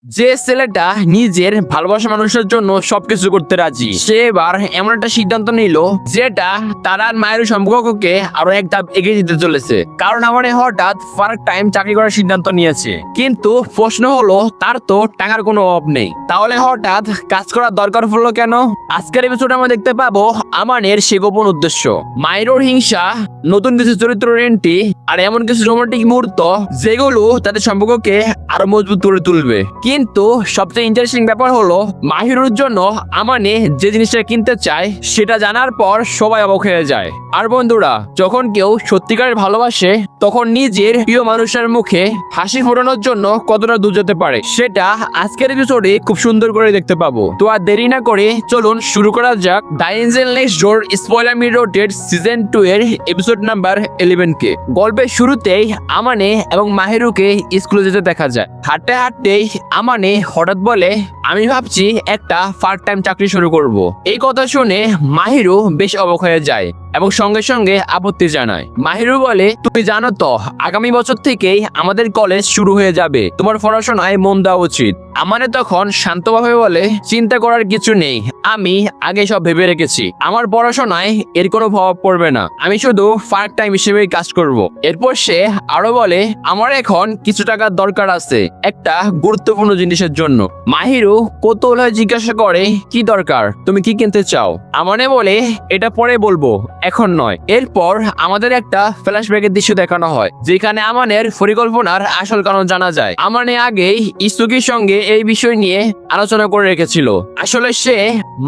যে ছেলেটা নিজের ভালোবাসা মানুষের জন্য সবকিছু করতে রাজি, সে এবার এমন একটা সিদ্ধান্ত নিল যেটা তার আর মায়ের সম্পর্ককে আরো এক ধাপ এগিয়ে দিতে চলেছে। কারণ আমার হঠাৎ পার্ট টাইম চাকরি করার সিদ্ধান্ত নিয়েছে, কিন্তু প্রশ্ন হলো তার তো টাকার কোনো অভাব নেই, তাহলে হঠাৎ কাজ করার দরকার পড়লো কেন? আজকের এপিসোডে আমরা দেখতে পাবো আমানের সে গোপন উদ্দেশ্য, মায়ের হিংসা, নতুন কিছু চরিত্র এন্ট্রি আর এমন কিছু রোমান্টিক মুহূর্ত যেগুলো তাদের সম্পর্ককে আরো মজবুত করে তুলবে। কিন্তু সবচেয়ে ইন্টারেস্টিং ব্যাপার হলো মাহিরুর জন্য আমানে যে জিনিসটা কিনতে চায় সেটা জানার পর সবাই অবাক হয়ে যায়। আর বন্ধুরা, যখন কেউ সত্যিকারের ভালোবাসে তখন নিজের প্রিয় মানুষের মুখে হাসি ফোটানোর জন্য কতটা দূর যেতে পারে সেটা আজকের এপিসোডে খুব সুন্দর করে দেখতে পাবো। তো আর দেরি না করে চলুন শুরু করা যাক the Angel next door spoiler me রোটেড season 2 এর এপিসোড নাম্বার 11 কে। গল্পের শুরুতেই আমানে এবং মাহিরুকে স্কুলে যেতে দেখা যায়। হাঁটতে হাঁটতেই আমানে হঠাৎ বলে, আমি ভাবছি একটা পার্ট টাইম চাকরি শুরু করব। এই কথা শুনে মাহিরু বেশ অবাক হয়ে যায় এবং সঙ্গে সঙ্গে আপত্তি জানায়। মাহিরু বলে, তুমি জানো তো আগামী বছর থেকেই আমাদের কলেজ শুরু হয়ে যাবে, তোমার পড়াশোনায় মন দেওয়া উচিত। আমানে তখন শান্তভাবে বলে, চিন্তা করার কিছু নেই, আমি আগে সব ভেবে রেখেছি, আমার পড়াশোনায় এর কোনো প্রভাব পড়বে না, আমি শুধু পার্ট টাইম হিসেবে কাজ করব। এরপর সে আরো বলে, আমার এখন কিছু টাকার দরকার আছে একটা গুরুত্বপূর্ণ জিনিসের জন্য। মাহিরু কৌতূহল জিজ্ঞাসা করে, কি দরকার, তুমি কি কিনতে চাও? আমানে বলে, এটা পরে বলবো, এখন নয়। এরপর আমাদের একটা ফ্ল্যাশব্যাকের দৃশ্য দেখানো হয় যেখানে আমানের পরিকল্পনার আসল কারণ জানা যায়। আমানে আগেই ইসুকির সঙ্গে এই বিষয় নিয়ে আলোচনা করে রেখেছিল। আসলে সে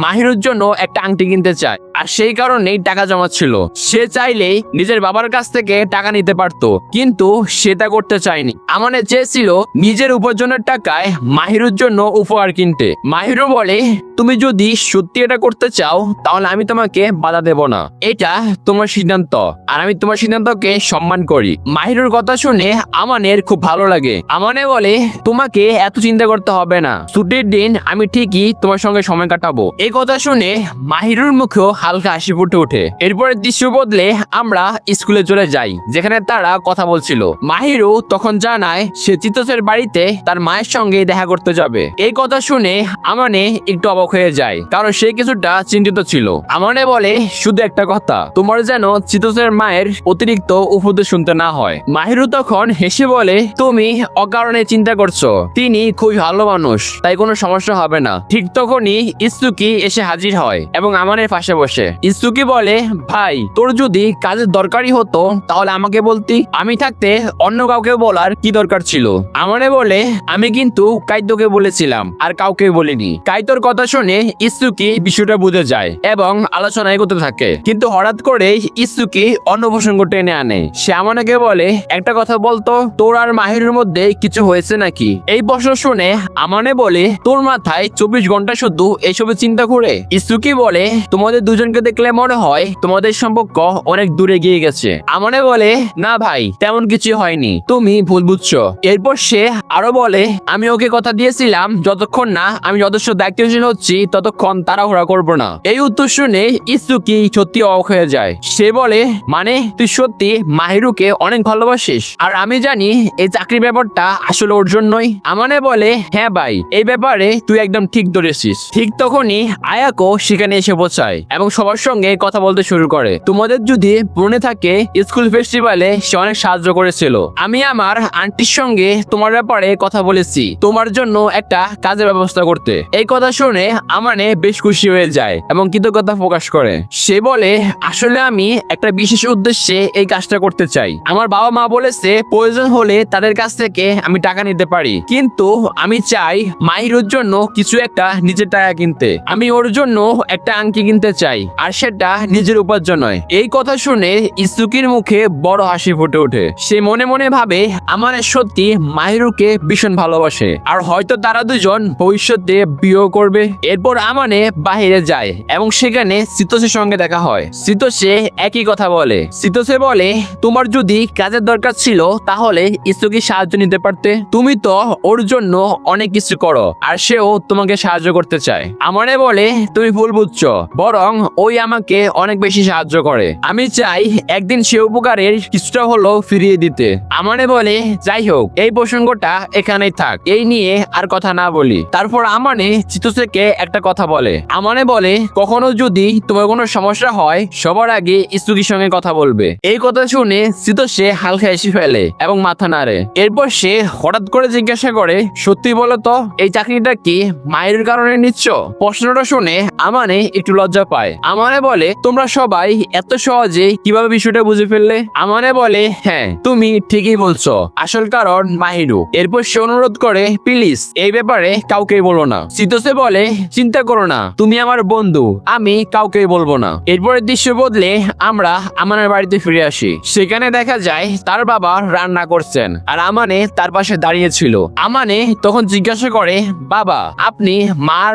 মাহিরুর জন্য একটা আংটি কিনতে চায় আর সেই কারণেই টাকা জমাচ্ছিল। সে চাইলেই নিজের বাবার কাছ থেকে টাকা নিতে পারত, কিন্তু সেটা করতে চায়নি। আমানে চেয়েছিল নিজের উপার্জনের টাকায় মাহিরুর জন্য উপহার কিনতে। মাহিরু বলে, তুমি যদি সত্যি এটা করতে চাও তাহলে আমি তোমাকে বাধা দেব না, এটা তোমার সিদ্ধান্ত আর আমি তোমার সিদ্ধান্তকে সম্মান করি। মাহিরুর কথা শুনে আমানের খুব ভালো লাগে। আমানে বলে, তোমাকে এত চিন্তা করতে হবে না, ছুটির দিন আমি ঠিকই তোমার সঙ্গে সময় কাটাবো। এই কথা শুনে মাহিরুর মুখেও হালকা হাসি ফুটে ওঠে। এরপরে দৃশ্য বদলে আমরা স্কুলে চলে যাই যেখানে তারা কথা বলছিল। মাহিরু তখন জানায় সে চিতোসের বাড়িতে তার মায়ের সঙ্গে দেখা করতে যাবে। এই কথা শুনে আমানে একটু অবাক হয়ে যায়, কারণ সে কিছুটা চিন্তিত ছিল। আমানে বলে, শুধু একটা কথা, তোমার যেন চিতোসের মায়ের অতিরিক্ত উপদেশ শুনতে না হয়। মাহিরু তখন হেসে বলে, তুমি অকারণে চিন্তা করছো, তিনি খুবই ভালো মানুষ, তাই কোনো সমস্যা হবে না। ঠিক তখনই ইসুকি এসে হাজির হয় এবং আমানের পাশে বসে। ইসুকি বলে, ভাই, তোর যদি কাজের দরকারই হতো তাহলে আমাকে বলতি, আমি থাকতে অন্য কাউকে বলার কি দরকার ছিল? আমানে বলে, আমি কিন্তু কাইতোকে বলেছিলাম আর কাউকে বলিনি। কাইতোর কথা শুনে ইসুকি বিষয়টা বুঝে যায় এবং আলোচনা এগোতে থাকে, কিন্তু হঠাৎ করে ইসুকি অন্য প্রসঙ্গ টেনে আনে। সে আমাকে বলে, একটা কথা বলতো, তোর আর মাহিরুর মধ্যে কিছু হয়েছে নাকি? এই প্রশ্ন শুনে আমানে বলে, তোর মাথায় 24 ঘন্টা শুধু এইসবে চিন্তা করে? ইসুকি বলে, তোমাদের দুজনকে দেখলে মনে হয় তোমাদের সম্পর্ক অনেক দূরে গিয়ে গেছে। আমানে বলে, না ভাই, তেমন কিছু হয়নি, তুমি ভুল বুঝছো। এরপর সে আরো বলে, আমি ওকে কথা দিয়েছিলাম যতক্ষণ না আমি যথেষ্ট দায়িত্বশীল হচ্ছি ততক্ষণ তাড়াহুড়া করবো না। এই উত্তর শুনে ইসুকি সত্যি অবাক হয়ে যায়। সে বলে, মানে তুই সত্যি মাহিরুকে অনেক ভালোবাসিস? আর আমি জানি এই চাকরির ব্যাপারটা আসলে ওর জন্যই। আমানে বলে, হ্যাঁ ভাই, এই ব্যাপারে তুই একদম ঠিক ধরেছিস। ঠিক তখনই আয়াকো সেখানে এসে পৌঁছায় এবং সবার সঙ্গে কথা বলতে শুরু করে। তোমাদের যদি মনে থাকে, স্কুল ফেস্টিভ্যালে সে অনেক সাহায্য করেছিল। আমি আমার আন্টির সঙ্গে তোমার ব্যাপারে কথা বলেছি, তোমার জন্য একটা কাজের ব্যবস্থা করতে। এই কথা শুনে আমানে বেশ খুশি হয়ে যায় এবং কৃতজ্ঞতা প্রকাশ করে। সে বলে, আসলে আমি একটা বিশেষ উদ্দেশ্যে এই কাজটা করতে চাই। আমার বাবা মা বলেছে প্রয়োজন হলে তাদের কাছ থেকে আমি টাকা নিতে পারি, কিন্তু আমি চাই মাহিরুর জন্য কিছু একটা নিজের টাকা কিনতে। আমি ওর জন্য একটা আংটি কিনতে চাই, আর সেটা নিজের উপার্জন নয়। এই কথা শুনে ইসুকির মুখে বড় হাসি ফুটে ওঠে। সে মনে মনে ভাবে, আমার সত্যি মাহিরুকে ভীষণ ভালোবাসে আর হয়তো তারা দুজন ভবিষ্যতে বিয়ে করবে। এরপর আমানে বাহিরে যায় এবং সেখানে চিতোসের সঙ্গে দেখা হয়। চিতোসে একই কথা বলে। চিতোসে বলে, তোমার যদি কাজের দরকার ছিল তাহলে ইসুকি সাহায্য নিতে পারতে, তুমি তো ওর জন্য অনেক কিছু করো আর সেও তোমাকে সাহায্য করতে করতে চায়। আমানে বলে তুমি ভুল বুঝছো, বরং ওই আমাকে অনেক বেশি সাহায্য করে। আমি চাই একদিন সে উপকারের কিছুটা হলো ফিরিয়ে দিতে। আমানে বলে যাই হোক, এই প্রসঙ্গটা এখানেই থাক, এই নিয়ে আর কথা না বলি। তারপর আমানে চিতোসেকে একটা কথা বলে। আমানে বলে কখনো যদি তোমার কোনো সমস্যা হয় সবার আগে ইসুকির সঙ্গে কথা বলবে। এই কথা শুনে চিতোসে হালকা হেসে ফেলে এবং মাথা নাড়ে। এরপর সে হঠাৎ করে জিজ্ঞাসা করে সত্যি বলো তো, এই চাকরিটা কি মায়ের কারণে নিচ্ছ? প্রশ্নটা শুনে আমানে একটু লজ্জা পায়। আমানে বলে তোমরা সবাই এত সহজে কিভাবে বিষয়টা বুঝে ফেললে? আমানে বলে হ্যাঁ, তুমি ঠিকই বলছো, আসল কারণ মাহিরু। এরপর সে অনুরোধ করে প্লিজ এই ব্যাপারে কাউকে বলো না। চিতোসে বলে চিন্তা করো না, তুমি আমার বন্ধু, আমি কাউকে বলবো না। এরপরের দৃশ্য বদলে আমরা আমানের বাড়িতে ফিরে আসি। সেখানে দেখা যায় তার বাবা রান্না করছেন আর আমানে তার পাশে দাঁড়িয়ে ছিল। আমানে তখন জিজ্ঞাসা করে বাবা, আপনি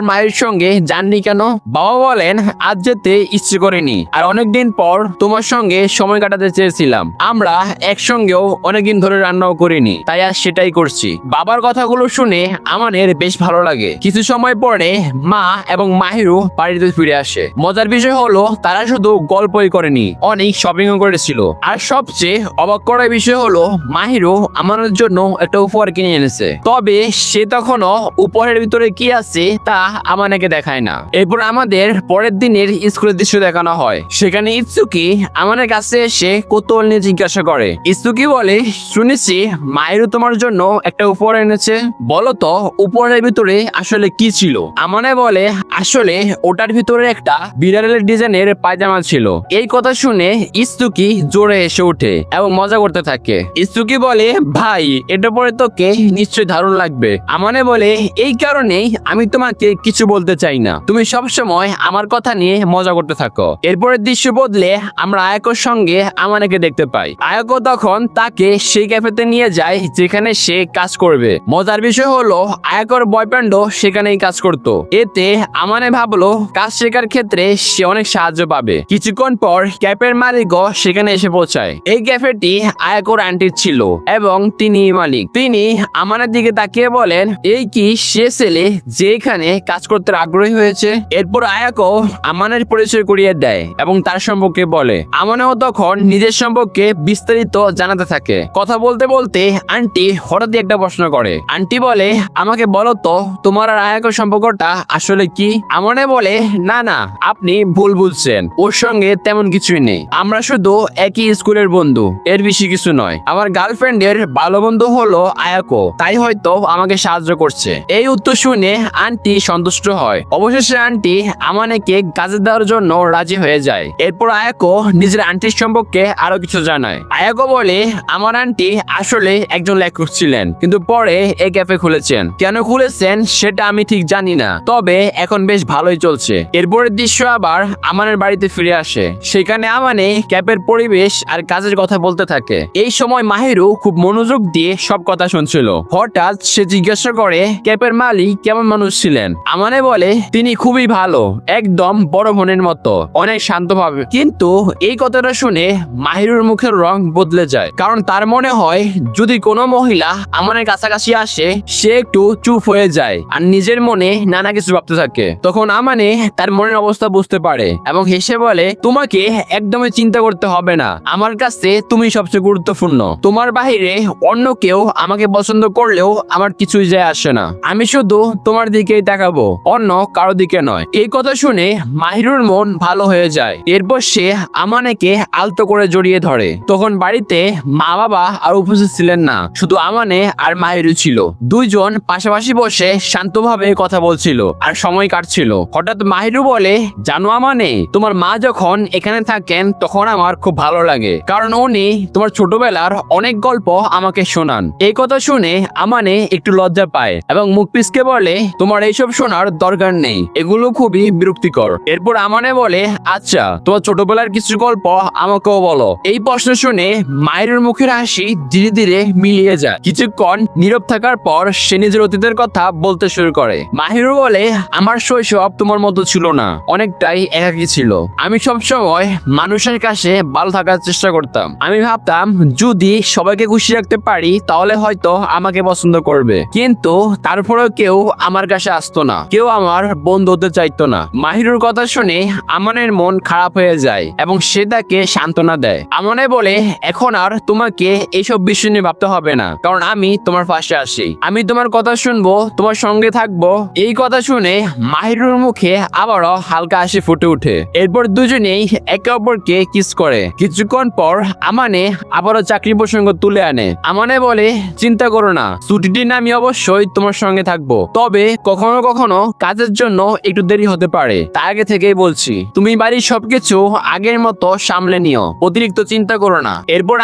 মায়ের সঙ্গে যাননি কেন? বাবা বলেন আজ যেতে ইচ্ছে করেনি, আর অনেকদিন পর তোমার সঙ্গে সময় কাটাতে চেয়েছিলাম। আমরা একসঙ্গেও অনেকদিন ধরে রান্নাও করিনি, তাই আজ সেটাই করছি। বাবার কথাগুলো শুনে আমানের বেশ ভালো লাগে। কিছু সময় পরে মা এবং মাহিরু বাড়িতে ফিরে আসে। মজার বিষয় হলো তারা শুধু গল্পই করেনি, অনেক শপিংও করেছিল। আর সবচেয়ে অবাক করার বিষয় হলো মাহিরু আমাদের জন্য একটা উপহার কিনে এনেছে, তবে সে তখনও উপহারের ভিতরে কি আছে তা আমাকে দেখায় না। এরপর আমাদের পরের দিনের স্কুলের দৃশ্য দেখানো হয়। সেখানে ইৎসুকি আমাদের কাছে এসে কৌতূহল নিয়ে জিজ্ঞাসা করে। ইৎসুকি বলে শুনেছি মাহিরু তোমার জন্য একটা উপহার এনেছে, বলো তো উপহারের ভিতরে আসলে কি ছিল? আমানে বলে আসলে ওটার ভিতরে একটা বিড়ালের ডিজাইনের পায়জামা ছিল। এই কথা শুনে ইৎসুকি জোরে এসে ওঠে এবং মজা করতে থাকে। ইৎসুকি বলে ভাই, এটা পরে তোকে নিশ্চয়ই দারুণ লাগবে। আমানে বলে এই কারণেই আমি তোমাকে কিছু বলতে চাই না, তুমি সবসময় আমার কথা নিয়ে মজা করতে থাকো। এরপরের দৃশ্য বদলে আমরা আয়াকোর সঙ্গে আমানেকে দেখতে পাই। আয়াকো তখন তাকে সেই ক্যাফেতে নিয়ে যায় যেখানে সে কাজ করবে। মজার বিষয় হলো আয়াকোর বয়ফ্রেন্ডও সেখানেই কাজ করত। এতে আমানে ভাবলো কাজ শেখার ক্ষেত্রে সে অনেক সাহায্য পাবে। কিছুক্ষণ পর ক্যাফের মালিকও সেখানে এসে পৌঁছায়। এই ক্যাফেটি আয়াকোর আন্টির ছিল এবং তিনি মালিক। তিনি আমানের দিকে তাকিয়ে বলেন এই কি সে ছেলে যে এখানে কাজ করতে আগ্রহী হয়েছে? এরপর আয়াকো আমানের পরিচয় করিয়ে দেয় এবং তার সম্পর্কে বলে। আমানেও তখন নিজের সম্পর্কে বিস্তারিত জানাতে থাকে। কথা বলতে বলতে আন্টি হঠাৎই একটা প্রশ্ন করে। আন্টি বলে আমাকে বলো তো তোমার আর আয়াকোর সম্পর্কটা আসলে কি? আমানে বলে না না, আপনি ভুল বুঝছেন, ওর সঙ্গে তেমন কিছুই নেই, আমরা শুধু একই স্কুলের বন্ধু, এর বেশি কিছু নয়। আমার গার্লফ্রেন্ডের ভালো বন্ধু হলো আয়াকো, তাই হয়তো আমাকে সাহায্য করছে। এই উত্তর শুনে আন্টি সন্তুষ্ট হয়। অবশেষে আন্টি আমানেকে কাজে দেওয়ার জন্য রাজি হয়ে যায়। এরপর আয়াকো নিজের আন্টির সম্পর্কে আরো কিছু জানায়। আয়াকো বলে আমার আন্টি আসলে একজন লেখক ছিলেন, কিন্তু পরে এই ক্যাফে খুলেছেন। কেন খুলেছেন সেটা আমি ঠিক জানি না, তবে এখন বেশ ভালোই চলছে। এরপরের দৃশ্য আবার আমানের বাড়িতে ফিরে আসে। সেখানে আমানে ক্যাফের পরিবেশ আর কাজের কথা বলতে থাকে। এই সময় মাহিরু খুব মনোযোগ দিয়ে সব কথা শুনছিল। হঠাৎ সে জিজ্ঞাসা করে ক্যাফের মালিক কেমন মানুষ ছিলেন? আমানে বলে তিনি খুবই ভালো, একদম বড় বোনের মতো, অনেক শান্তভাবে। কিন্তু এই কথাটা শুনে মাহিরুর মুখের রং বদলে যায়, কারণ তার মনে হয় যদি কোনো মহিলা আমানের কাছাকাছি আসে সে একটু চুপ হয়ে যায় আর নিজের মনে নানা কিছু ভাবতে থাকে। তখন আমানে তার মনের অবস্থা বুঝতে পারে এবং হেসে বলে তোমাকে একদমই চিন্তা করতে হবে না, আমার কাছে তুমি সবচেয়ে গুরুত্বপূর্ণ। তোমার বাহিরে অন্য কেউ আমাকে পছন্দ করলেও আমার কিছুই যায় আসে না, আমি শুধু তোমার দিকেই তাকাবো, অন্য কারো দিকে নয়। এই কথা শুনে মাহিরুর মন ভালো হয়ে যায়। এরপর সে আমানেকে আলতো করে জড়িয়ে ধরে। তখন বাড়িতে মা বাবা আর উপস্থিত ছিলেন না, শুধু আমানে আর মাহিরু ছিল। দুইজন পাশাপাশি বসে শান্তভাবে কথা বলছিল আর সময় কাটছিল। হঠাৎ মাহিরু বলে জানো আমানে, তোমার মা যখন এখানে থাকেন তখন আমার খুব ভালো লাগে, কারণ উনি তোমার ছোটবেলার অনেক গল্প আমাকে শোনান। এই কথা শুনে আমানে একটু লজ্জা পায় এবং মুখ পিছকে বলে তোমার এইসব শোনার দরকার নেই, এগুলো খুবই বিরক্তিকর। এরপর আমানে বলে আচ্ছা তোমার ছোটবেলার কিছু গল্প আমাকেও বলো। এই প্রশ্ন শুনে মায়ের মুখের হাসি ধীরে ধীরে মিলিয়ে যায়। কিছুক্ষণ নীরব থাকার পর সে নিজের অতীতের কথা বলতে শুরু করে। মাহিরু বলে আমার শৈশব তোমার মতো ছিল না, অনেকটাই একাকী ছিল। আমি সবসময় মানুষের কাছে ভালো থাকার চেষ্টা করতাম। আমি ভাবতাম যদি সবাইকে খুশি রাখতে পারি তাহলে হয়তো আমাকে পছন্দ করবে, কিন্তু তারপরেও কেউ আমার কাছে আসতো না, কেউ আমার বন্ধু হতে চাইতো না। মাহিরুর কথা শুনে আমানের মন খারাপ হয়ে যায় এবং সে তাকে সান্ত্বনা দেয়। আমানে বলে, এখন আর তোমাকে এইসব বিষয় নিয়ে ভাবতে হবে না, কারণ আমি তোমার পাশে আছি, আমি তোমার কথা শুনবো, তোমার সঙ্গে থাকবো। এই কথা শুনে মাহিরুর মুখে আবারও হালকা হাসি ফুটে ওঠে। এরপর দুজনেই একে অপরকে কিস করে। কিছুক্ষণ পর আমানে আবারও চাকরি প্রসঙ্গ তুলে আনে। আমানে বলে, চিন্তা করো না, ছুটির দিন আমি অবশ্যই তোমার সঙ্গে থাকবো, তবে কখনো কখনো কাজের জন্য একটু দেরি হতে পারে। তার আগে থেকেই বলছি, তুমি বাড়ির সবকিছু আগের মতো সামলে নিও, অতিরিক্ত চিন্তা করো না। এরপর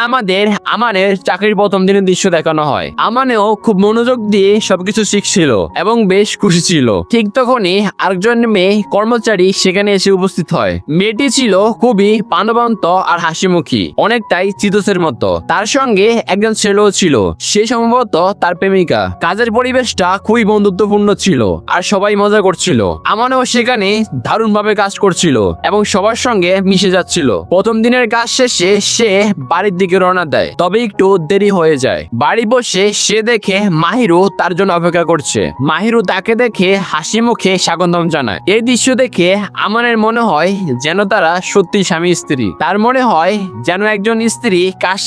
আমানের চাকরির প্রথম দিনের দৃশ্য দেখানো হয়। আমানেও খুব মনোযোগ দিয়ে সবকিছু শিখছিল এবং বেশ খুশি ছিল। ঠিক তখনই আরেকজন মেয়ে কর্মচারী সেখানে এসে উপস্থিত হয়। মেয়েটি ছিল খুবই প্রাণবন্ত আর হাসিমুখী, অনেকটাই চিতসের মতো। তার সঙ্গে একজন ছেলেও ছিল, সে সম্ভবত তার প্রেমিকা। কাজের পরিবেশটা খুবই বন্ধুত্বপূর্ণ ছিল আর সবাই মজা করছিল। আমানেও সেখানে দারুণভাবে কাজ করছিল এবং সবার সঙ্গে মিশে যাচ্ছিল। প্রথম দিনের কাজ শেষে সে বাড়ির দিকে রওনা দেয়, তবে একটু দেরি হয়ে যায়। বাড়ি বসে সে দেখে মাহিরু তার জন্য অপেক্ষা করছে। মাহিরু তাকে দেখে হাসি মুখে স্বাগতম জানায়। এই দৃশ্য দেখে আমানের মনে হয় যেন তারা সত্যি স্বামী স্ত্রী। তার মনে হয় যেন একজন স্ত্রী কাজ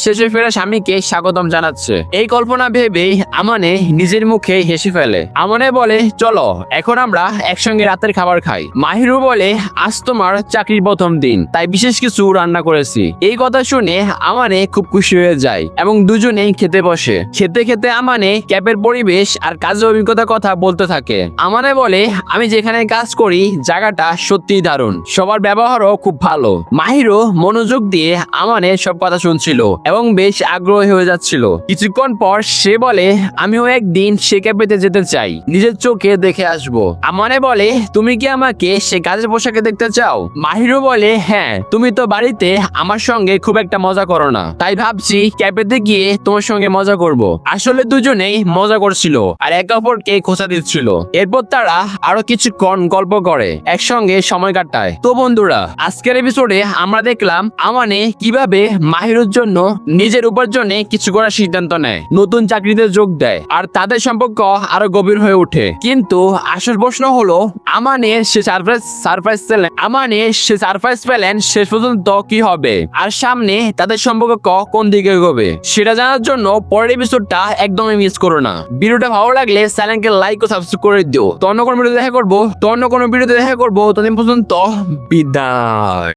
শেষে ফেরা স্বামীকে স্বাগতম জানাচ্ছে। এই কল্পনা ভেবেই আমানে নিজের মুখে হেসে ফেলে। আমানে বলে, চলো এখন আমরা একসঙ্গে রাতের খাবার খাই। মাহিরু বলে, আজ তোমার চাকরির প্রথম দিন, তাই বিশেষ কিছু রান্না করেছি। এই কথা শুনে আমানে খুব খুশি হয়ে যায় এবং দুজনেই খেতে বসে। খেতে খেতে আমানে ক্যাবের পরিবেশ আর কাজের অভিজ্ঞতার কথা বলতে থাকে। আমানে বলে, আমি যেখানে কাজ করি জায়গাটা সত্যিই দারুণ, সবার ব্যবহারও খুব ভালো। মাহিরু মনোযোগ দিয়ে আমানে সব কথা শুনছিল এবং বেশ আগ্রহী হয়ে যাচ্ছিল। কিছুক্ষণ পর সে বলে, আমিও একদিন সে ক্যাফেতে যেতে চাই, নিজের চোখে দেখে আসবো। আমানে বলে, তুমি কি আমাকে সে কাজের পোশাকে দেখতে চাও? মাহিরু বলে, হ্যাঁ, তুমি তো বাড়িতে আমার সঙ্গে খুব একটা মজা করো না, তাই ভাবছি ক্যাফেতে গিয়ে তোমার সঙ্গে মজা করব। আসলে দুজনেই মজা করছিল আর একে অপরকে খোঁচা দিচ্ছিল। এরপর তারা আরো কিছুক্ষণ গল্প করে, একসঙ্গে সময় কাটায়। তো বন্ধুরা, আজকের এপিসোডে আমরা দেখলাম আমানে কিভাবে মাহিরুর জন্য নিজের উপার্জনে কিছু করার সিদ্ধান্ত নেয়, নতুন চাকরিতে যোগ দেয় আর তাদের সম্পর্ক আরো গভীর হয়ে ওঠে। কিন্তু আসল প্রশ্ন হলো, আমানের সে সারপ্রাইজ পেলেন শেষ পর্যন্ত কি হবে, আর সামনে তাদের সম্পর্ক কোন দিকে এগোবে সেটা জানার জন্য পরের এপিসোডটা একদমই মিস করো না। ভিডিওটা ভালো লাগলে চ্যানেলকে লাইক ও সাবস্ক্রাইব করে দিও। তো অন্য কোনো ভিডিওতে দেখা করবো ততদিন পর্যন্ত বিদায়।